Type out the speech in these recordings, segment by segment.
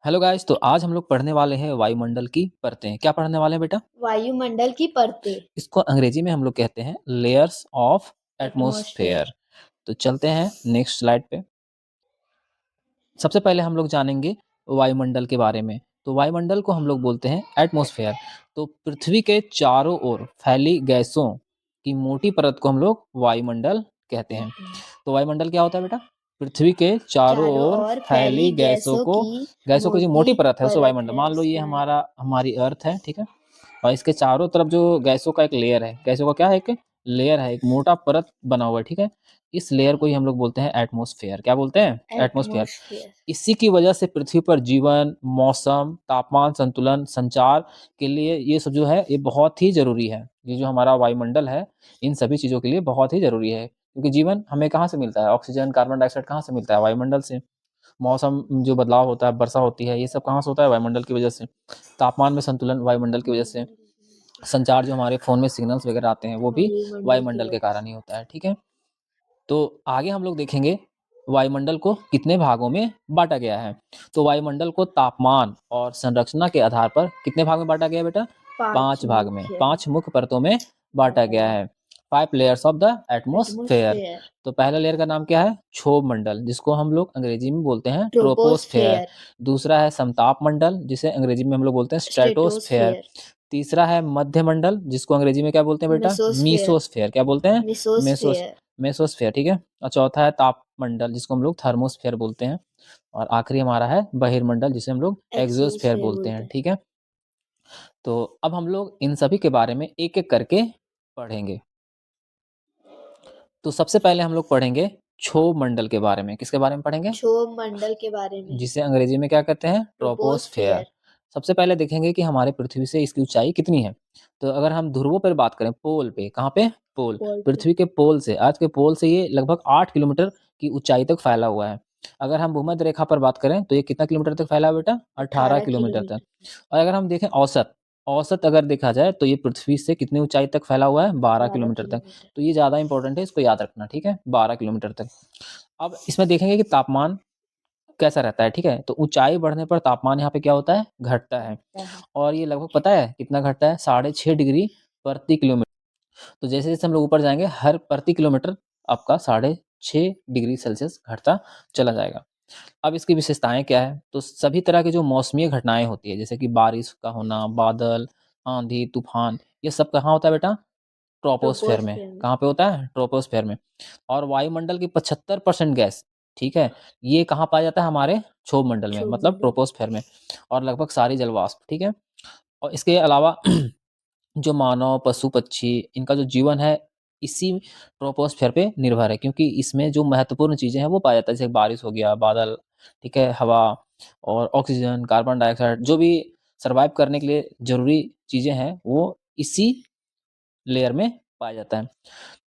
Hello guys, तो आज हम लोग पढ़ने वाले हैं वायुमंडल की परतें। क्या पढ़ने वाले हैं बेटा? वायुमंडल की परतें। इसको अंग्रेजी में हम लोग कहते हैं लेयर्स ऑफ एटमॉस्फेयर। एटमॉस्फेयर। तो चलते हैं नेक्स्ट स्लाइड पे। सबसे पहले हम लोग जानेंगे वायुमंडल के बारे में। तो वायुमंडल को हम लोग बोलते हैं एटमॉस्फेयर। तो पृथ्वी के चारों ओर फैली गैसों की मोटी परत को हम लोग वायुमंडल कहते हैं। तो वायुमंडल क्या होता है बेटा? पृथ्वी के चारों चारों ओर ओर फैली फैली गैसों की गैसों की जो मोटी मोटी परत है उसे परत वायुमंडल है मान लो। ये उसका। हमारी अर्थ है, ठीक है। और इसके चारों तरफ जो गैसों का एक लेयर है, गैसों का क्या है, एक लेयर है, एक मोटा परत बना हुआ है, ठीक है। इस लेयर को ही हम लोग बोलते हैं एटमॉस्फेयर। क्या बोलते हैं? एटमॉस्फेयर। एटमॉस्फेयर। इसी की वजह से पृथ्वी पर जीवन, मौसम, तापमान संतुलन, संचार के लिए ये सब जो है ये बहुत ही ज़रूरी है। ये जो हमारा वायुमंडल है, इन सभी चीज़ों के लिए बहुत ही ज़रूरी है। क्योंकि जीवन हमें कहाँ से मिलता है? ऑक्सीजन, कार्बन डाइऑक्साइड कहाँ से मिलता है? वायुमंडल से। मौसम जो बदलाव होता है, वर्षा होती है, ये सब कहाँ से होता है? वायुमंडल की वजह से। तापमान में संतुलन वायुमंडल की वजह से। संचार जो हमारे फ़ोन में सिग्नल्स वगैरह आते हैं, वो भी वायुमंडल की वायुमंडल के वजह कारण ही होता है, ठीक है। तो आगे हम लोग देखेंगे वायुमंडल को कितने भागों में बांटा गया है। तो वायुमंडल को तापमान और संरचना के आधार पर कितने भाग में बांटा गया है बेटा? पांच 5 भाग में, मुख्य 5 मुख्य परतों में बांटा बांटा गया गया। है। 5 layers of the atmosphere. Atmosphere. तो पहला लेयर का नाम क्या है? क्षोभ मंडल, जिसको हम लोग अंग्रेजी में बोलते हैं ट्रोपोस्फेयर। ट्रोपोस्फेयर। दूसरा है समताप मंडल, जिसे अंग्रेजी में हम लोग बोलते हैं स्ट्रेटोस्फेयर। स्ट्रेटोस्फेयर। तीसरा है मध्य मंडल, जिसको अंग्रेजी में क्या बोलते हैं बेटा? मेसोस्फेयर। मीसोस्फेयर। क्या बोलते हैं? मेसोस मिसोस्फेयर। मेसोस्फेयर, ठीक है। और चौथा है तापमंडल, जिसको हम लोग थर्मोस्फेयर बोलते हैं। और आखिरी हमारा है बहिर्मंडल, जिसे हम लोग एक्सोस्फेयर एक्सोस्फेयर बोलते बोलते हैं, हैं। ठीक है। तो अब हम लोग इन सभी के बारे में एक एक करके पढ़ेंगे। तो सबसे पहले हम लोग पढ़ेंगे क्षोभ मंडल के बारे में। किसके बारे में पढ़ेंगे? क्षोभ मंडल के बारे में। जिसे अंग्रेजी में क्या कहते हैं? ट्रोपोस्फेयर। ट्रोपोस्फेयर। सबसे पहले देखेंगे कि हमारे पृथ्वी से इसकी ऊंचाई कितनी है। तो अगर हम ध्रुवों पर बात करें, पोल पे, कहाँ पे? पोल। पोल पे। पृथ्वी के पोल से, अर्थ के पोल से ये लगभग 8 किलोमीटर की ऊंचाई तक फैला हुआ है। अगर हम भूमध्य रेखा पर बात करें तो ये कितना किलोमीटर तक फैला है बेटा? 18 18 किलोमीटर तक। किलोमीटर। और अगर हम देखें औसत, औसत अगर देखा जाए तो ये पृथ्वी से कितनी ऊंचाई तक फैला हुआ है? 12 12 किलोमीटर तक। किलोमीटर। तो ये ज़्यादा इंपॉर्टेंट है, इसको याद रखना, ठीक है। 12 किलोमीटर तक। अब इसमें देखेंगे कि तापमान कैसा रहता है, ठीक है। तो ऊंचाई बढ़ने पर तापमान यहाँ पे क्या होता है? घटता है। घटता है। और ये लगभग पता है कितना घटता है? 6.5 डिग्री प्रति किलोमीटर। तो जैसे जैसे हम लोग ऊपर जाएंगे, हर प्रति किलोमीटर आपका 6.5 डिग्री सेल्सियस घटता चला जाएगा। अब इसकी विशेषताएं क्या है? तो सभी तरह की जो मौसमी घटनाएं होती है, जैसे कि बारिश का होना, बादल, आंधी, तूफान, ये सब कहाँ होता है बेटा? ट्रोपोस्फेयर में। ट्रोपोस्फेयर में। कहाँ पे होता है? ट्रोपोस्फेयर में। और वायुमंडल की 75% गैस, ठीक है, ये कहाँ पाया जाता है? हमारे क्षोभ मंडल में, क्षोभ मतलब मंडल। ट्रोपोस्फेयर में। और लगभग सारी जलवाष्प, ठीक है। और इसके अलावा जो मानव, पशु, पक्षी, इनका जो जीवन है इसी ट्रोपोस्फेयर पे निर्भर है, क्योंकि इसमें जो महत्वपूर्ण चीजें हैं वो पाया जाता है, जैसे बारिश हो गया, बादल, ठीक है, हवा और ऑक्सीजन, कार्बन डाइऑक्साइड, जो भी सर्वाइव करने के लिए जरूरी चीजें हैं वो इसी लेयर में पाया जाता है।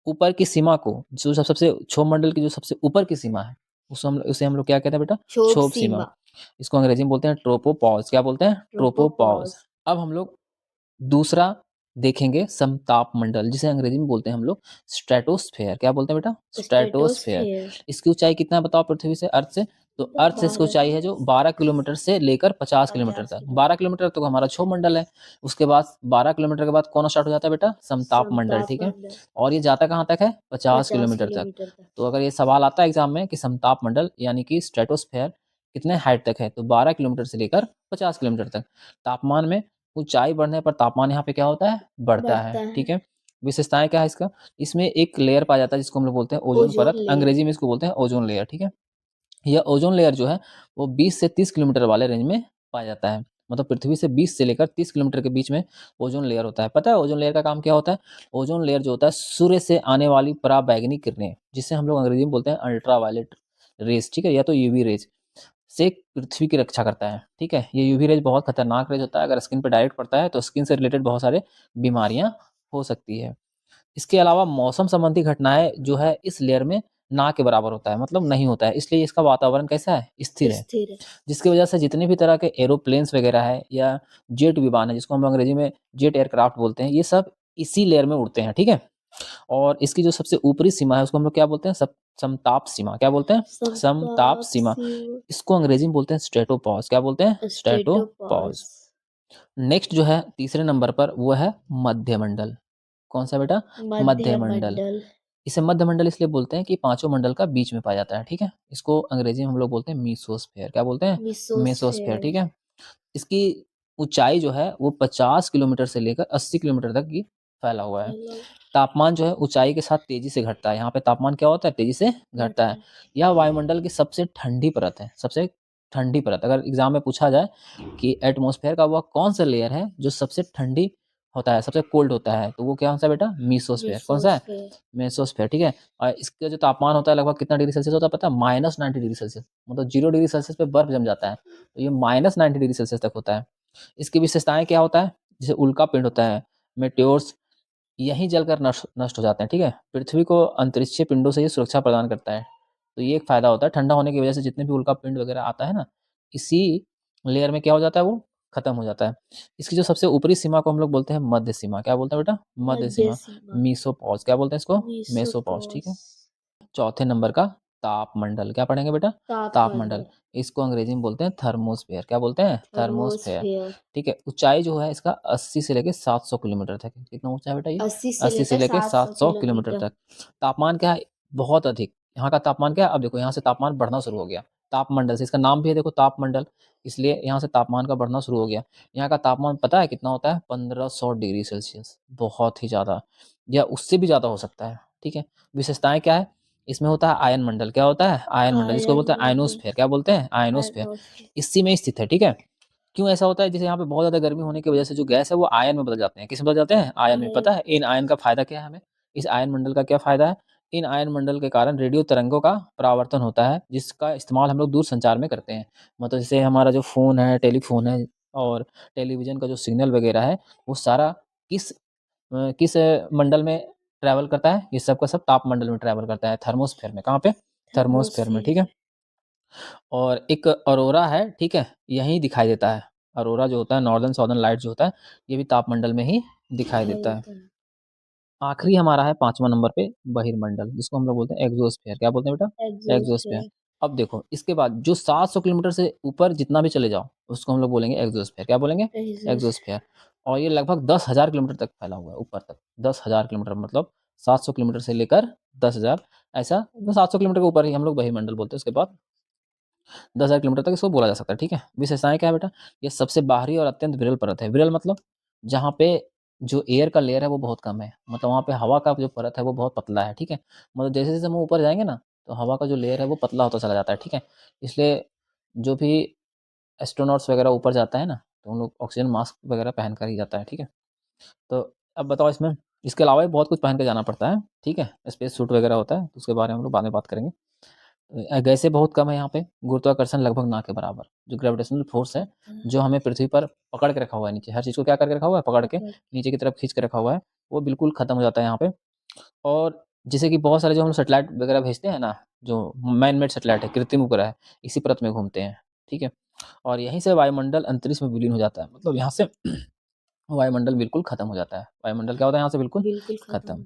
ऊपर की सीमा को, जो सबसे क्षोभ मंडल की जो सबसे ऊपर की सीमा है, उसे हम लोग क्या कहते हैं बेटा? क्षोभ क्षोभ सीमा। सीमा। इसको अंग्रेजी में बोलते हैं ट्रोपोपॉज़। क्या बोलते हैं? ट्रोपोपॉज़। ट्रोपोपॉज। अब हम लोग दूसरा देखेंगे समताप मंडल, जिसे अंग्रेजी में बोलते हैं हम लोग स्ट्रेटोस्फेयर। क्या बोलते हैं बेटा? स्ट्रेटोस्फेयर। स्ट्रेटोस्फेयर। इसकी ऊंचाई कितना है बताओ पृथ्वी से, अर्थ से? तो अर्थ से इसकी 12। ऊंचाई है जो 12 किलोमीटर से लेकर 50 किलोमीटर 50 तक। किलोमीटर। 12 किलोमीटर तो हमारा क्षोभ मंडल है। उसके बाद 12 किलोमीटर के बाद कौन स्टार्ट हो जाता है बेटा? समताप मंडल, समताप ठीक है। मंडल। और ये जाता कहाँ तक है? 50 50 किलोमीटर तक। किलोमीटर तक। तो अगर ये सवाल आता है एग्जाम में कि समताप मंडल यानी कि स्ट्रेटोस्फेयर कितने हाइट तक है, तो 12 किलोमीटर से लेकर 50 किलोमीटर तक। तापमान में ऊंचाई बढ़ने पर तापमान यहाँ पे क्या होता है? बढ़ता बढ़ता है, है। ठीक है। विशेषताएं क्या है इसका? इसमें एक लेयर पाया जाता है जिसको हम लोग बोलते हैं ओजोन ओजोन परत, लेयर। अंग्रेजी में इसको बोलते हैं ओजोन लेयर, ठीक है। यह ओजोन लेयर जो है वो 20 से 30 किलोमीटर वाले रेंज में पाया जाता है। मतलब पृथ्वी से 20 से लेकर 30 किलोमीटर के बीच में ओजोन लेयर होता है। पता है ओजोन लेयर का काम क्या होता है? ओजोन लेयर जो होता है सूर्य से आने वाली पराबैंगनी किरणें, जिसे हम लोग अंग्रेजी में बोलते हैं अल्ट्रावायलेट रेज, ठीक है, या तो यूवी रेज, से पृथ्वी की रक्षा करता है, ठीक है। ये यूवी रेज बहुत खतरनाक रेज होता है, अगर स्किन पे डायरेक्ट पड़ता है तो स्किन से रिलेटेड बहुत सारे बीमारियां हो सकती है। इसके अलावा मौसम संबंधी घटनाएं जो है इस लेयर में ना के बराबर होता है, मतलब नहीं होता है, इसलिए इसका वातावरण कैसा है? स्थिर है। स्थिर है। जिसकी वजह से जितने भी तरह के एरोप्लेन्स वगैरह है या जेट विमान है, जिसको हम अंग्रेजी में जेट एयरक्राफ्ट बोलते हैं, ये सब इसी लेयर में उड़ते हैं, ठीक है। और इसकी जो सबसे ऊपरी सीमा है उसको हम लोग क्या बोलते हैं? समताप सीमा। क्या बोलते हैं? समताप सीमा। इसको अंग्रेजी में बोलते हैं स्ट्रेटोपॉज। क्या बोलते हैं? स्ट्रेटोपॉज। नेक्स्ट जो है तीसरे नंबर पर वो है मध्यमंडल। कौन सा बेटा? मध्यमंडल। इसे मध्यमंडल इसलिए बोलते हैं कि पांचों मंडल का बीच में पाया जाता है, ठीक है। इसको अंग्रेजी में हम लोग बोलते हैं मीसोस्फेयर। क्या बोलते हैं? मीसोस्फेयर, ठीक है। इसकी ऊंचाई जो है वो 50 किलोमीटर से लेकर 80 किलोमीटर तक की फैला हुआ है। तापमान जो है ऊंचाई के साथ तेजी से घटता है। यहाँ पे तापमान क्या होता है? तेजी से घटता है। यह वायुमंडल की सबसे ठंडी परत है। सबसे ठंडी परत। अगर एग्जाम में पूछा जाए कि एटमॉस्फेयर का वह कौन सा लेयर है जो सबसे ठंडी होता है, सबसे कोल्ड होता है, तो वो क्या सा बेटा? मीसोस्फेयर। कौन सा है? मेसोस्फेयर, ठीक है। और इसका जो तापमान होता है लगभग कितना डिग्री सेल्सियस होता है पता है? -90 डिग्री सेल्सियस। मतलब 0 डिग्री सेल्सियस पे बर्फ जम जाता है, तो ये -90 डिग्री सेल्सियस तक होता है। इसकी विशेषताएं क्या होता है? जैसे उल्का पिंड होता है, मेटेओर्स, यहीं जलकर नष्ट नष्ट हो जाते हैं, ठीक है। पृथ्वी को अंतरिक्षीय पिंडों से ये सुरक्षा प्रदान करता है, तो ये एक फायदा होता है। ठंडा होने की वजह से जितने भी उल्का पिंड वगैरह आता है ना, इसी लेयर में क्या हो जाता है? वो खत्म हो जाता है। इसकी जो सबसे ऊपरी सीमा को हम लोग बोलते हैं मध्य सीमा। क्या बोलते हैं बेटा? मध्य सीमा। मीसोपॉज। क्या बोलते हैं इसको? मेसोपॉज, ठीक है। चौथे नंबर का तापमंडल। क्या पढ़ेंगे बेटा? तापमंडल। इसको अंग्रेजी में बोलते हैं थर्मोस्फेयर। क्या बोलते हैं? थर्मोस्फेयर, ठीक है। ऊंचाई जो है इसका 80 से लेके 700 किलोमीटर तक है। कितना ऊंचा है बेटा ये? 80 से लेके 700 किलोमीटर तक। तापमान क्या है? बहुत अधिक। यहाँ का तापमान क्या है? अब देखो यहाँ से तापमान बढ़ना शुरू हो गया तापमंडल से। इसका नाम भी है देखो तापमंडल, इसलिए यहाँ से तापमान का बढ़ना शुरू हो गया। यहाँ का तापमान पता है कितना होता है? 1500 डिग्री सेल्सियस। बहुत ही ज़्यादा, या उससे भी ज़्यादा हो सकता है, ठीक है। विशेषताएं क्या है? इसमें होता है आयन मंडल। क्या होता है? आयन मंडल। इसको बोलते हैं आयनोस्फेयर। क्या बोलते हैं? आयनोस्फेयर। इसी में स्थित है, ठीक है। क्यों ऐसा होता है? जैसे यहाँ पे बहुत ज़्यादा गर्मी होने की वजह से जो गैस है वो आयन में बदल जाते हैं। किस में बदल जाते हैं? आयन में। पता है इन आयन का फायदा क्या है हमें? इस आयन मंडल का क्या फायदा है? इन आयन मंडल के कारण रेडियो तरंगों का परावर्तन होता है, जिसका इस्तेमाल हम लोग दूर संचार में करते हैं। मतलब जैसे हमारा जो फ़ोन है, टेलीफोन है और टेलीविज़न का जो सिग्नल वगैरह है, वो सारा किस किस मंडल में ट्रैवल करता है? ये सब का सब तापमंडल में ट्रैवल करता है, थर्मोस्फेयर में। कहाँ पे? थर्मोस्फेयर में, ठीक है। और एक अरोरा है, ठीक है, यहीं दिखाई देता है। अरोरा जो होता है, नॉर्दर्न साउदर्न लाइट जो होता है, ये भी तापमंडल में ही दिखाई देता है। आखिरी हमारा है 5वां नंबर पे बहिर्मंडल, जिसको हम लोग बोलते हैं एक्सोस्फेयर। क्या बोलते हैं बेटा? एक्सोस्फेयर। अब देखो इसके बाद जो 700 किलोमीटर से ऊपर जितना भी चले जाओ उसको हम लोग बोलेंगे एक्सोस्फेयर। क्या बोलेंगे? एक्सोस्फेयर। और ये लगभग 10,000 किलोमीटर तक फैला हुआ है, ऊपर तक 10,000 किलोमीटर, मतलब 700 किलोमीटर से लेकर 10,000, ऐसा 700 किलोमीटर के ऊपर ही हम लोग बहिर्मंडल बोलते हैं। उसके बाद 10,000 किलोमीटर तक इसको बोला जा सकता है, ठीक है। विशेषताएं क्या है बेटा? ये सबसे बाहरी और अत्यंत विरल परत है। विरल मतलब जहाँ पे जो एयर का लेयर है वो बहुत कम है, मतलब वहाँ पे हवा का जो परत है वो बहुत पतला है, ठीक है। मतलब जैसे जैसे हम ऊपर जाएंगे ना, तो हवा का जो लेयर है वो पतला होता चला जाता है, ठीक है। इसलिए जो भी एस्ट्रोनॉट्स वगैरह ऊपर जाता है ना, तो उन लोग ऑक्सीजन मास्क वगैरह पहन कर ही जाता है, ठीक है। तो अब बताओ इसमें, इसके अलावा भी बहुत कुछ पहन के जाना पड़ता है, ठीक है। स्पेस सूट वगैरह होता है, तो उसके बारे में हम लोग बाद में बात करेंगे। गैसें बहुत कम है यहाँ पे, गुरुत्वाकर्षण लगभग ना के बराबर। जो ग्रेविटेशनल फोर्स है जो हमें पृथ्वी पर पकड़ के रखा हुआ है नीचे, हर चीज़ को क्या करके रखा हुआ है? पकड़ के नीचे की तरफ खींच के रखा हुआ है, वो बिल्कुल खत्म हो जाता है यहाँ पे। और जैसे कि बहुत सारे जो हम लोग सैटेलाइट वगैरह भेजते हैं ना, जो मैन मेड सैटेलाइट है, कृत्रिम उपग्रह है, इसी परत में घूमते हैं, ठीक है। और यहीं से वायुमंडल अंतरिक्ष में विलीन हो जाता है, मतलब यहाँ से वायुमंडल बिल्कुल खत्म हो जाता है। वायुमंडल क्या होता है? यहाँ से बिल्कुल खत्म।